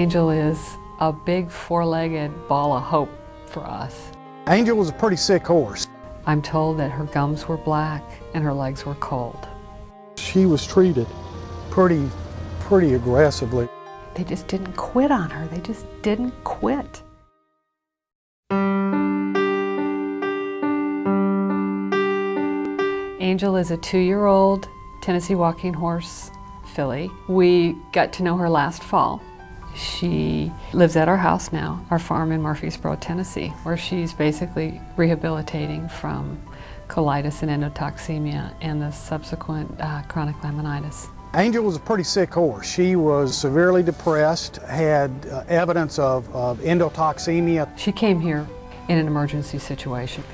Angel is a big four-legged ball of hope for us. Angel was a pretty sick horse. I'm told that her gums were black and her legs were cold. She was treated pretty aggressively. They just didn't quit on her. They just didn't quit. Angel is a 2-year-old Tennessee walking horse filly. We got to know her last fall. She lives at our house now, our farm in Murfreesboro, Tennessee, where she's basically rehabilitating from colitis and endotoxemia and the subsequent chronic laminitis. Angel was a pretty sick horse. She was severely depressed, had evidence of endotoxemia. She came here in an emergency situation.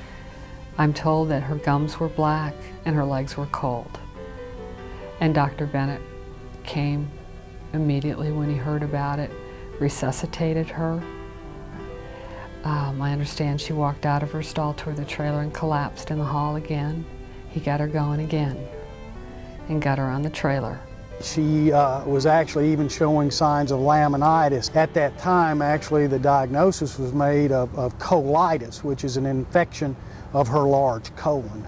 I'm told that her gums were black and her legs were cold. And Dr. Bennett came immediately when he heard about it, resuscitated her. I understand she walked out of her stall toward the trailer and collapsed in the hall again. He got her going again and got her on the trailer. She was actually even showing signs of laminitis. At that time, actually, the diagnosis was made of colitis, which is an infection of her large colon.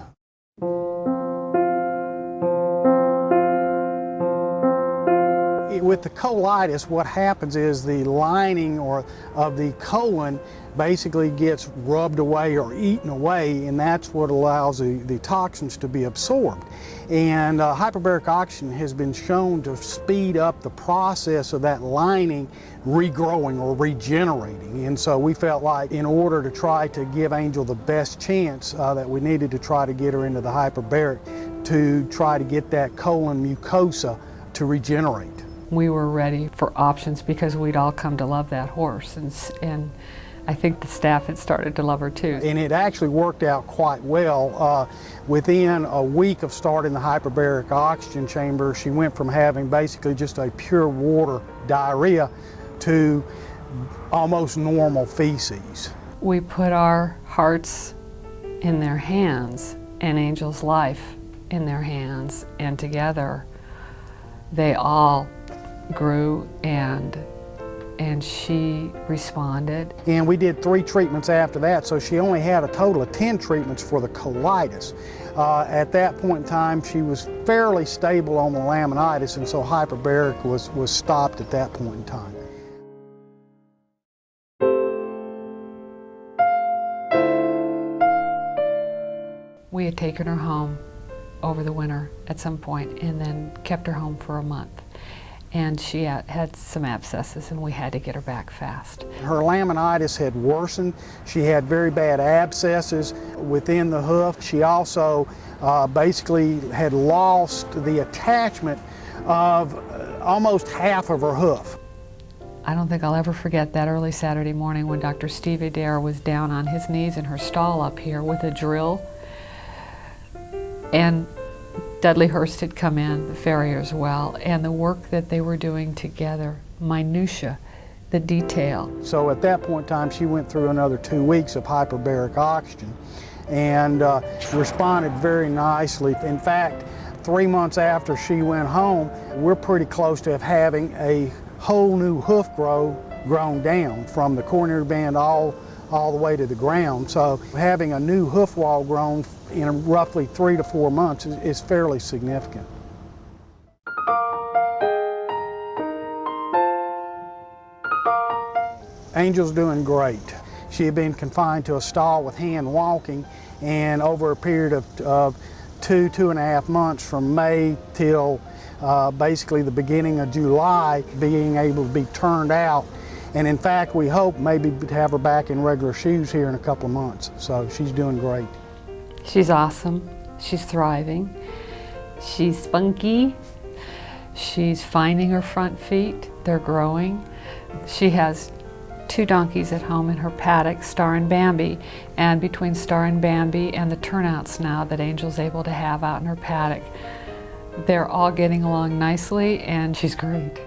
With the colitis, what happens is the lining of the colon basically gets rubbed away or eaten away, and that's what allows the toxins to be absorbed. And hyperbaric oxygen has been shown to speed up the process of that lining regrowing or regenerating. And so we felt like in order to try to give Angel the best chance that we needed to try to get her into the hyperbaric to try to get that colon mucosa to regenerate. We were ready for options because we'd all come to love that horse, and I think the staff had started to love her too. And it actually worked out quite well. Within a week of starting the hyperbaric oxygen chamber, she went from having basically just a pure water diarrhea to almost normal feces. We put our hearts in their hands and Angel's life in their hands, and together they all grew and she responded. And we did 3 treatments after that, so she only had a total of 10 treatments for the colitis. At that point in time, she was fairly stable on the laminitis, and so hyperbaric was stopped at that point in time. We had taken her home over the winter at some point and then kept her home for a month. And she had some abscesses and we had to get her back fast. Her laminitis had worsened. She had very bad abscesses within the hoof. She also basically had lost the attachment of almost half of her hoof. I don't think I'll ever forget that early Saturday morning when Dr. Steve Adair was down on his knees in her stall up here with a drill. And Dudley Hurst had come in, the farrier as well, and the work that they were doing together, minutia, the detail. So at that point in time, she went through another 2 weeks of hyperbaric oxygen and responded very nicely. In fact, 3 months after she went home, we're pretty close to having a whole new hoof grown down from the coronary band all the way to the ground. So having a new hoof wall grown in roughly 3 to 4 months is fairly significant. Angel's doing great. She had been confined to a stall with hand walking, and over a period of 2.5 months from May till basically the beginning of July, being able to be turned out. And in fact, we hope maybe to have her back in regular shoes here in a couple of months. So she's doing great. She's awesome. She's thriving. She's spunky. She's finding her front feet. They're growing. She has 2 donkeys at home in her paddock, Star and Bambi. And between Star and Bambi and the turnouts now that Angel's able to have out in her paddock, they're all getting along nicely, and she's great.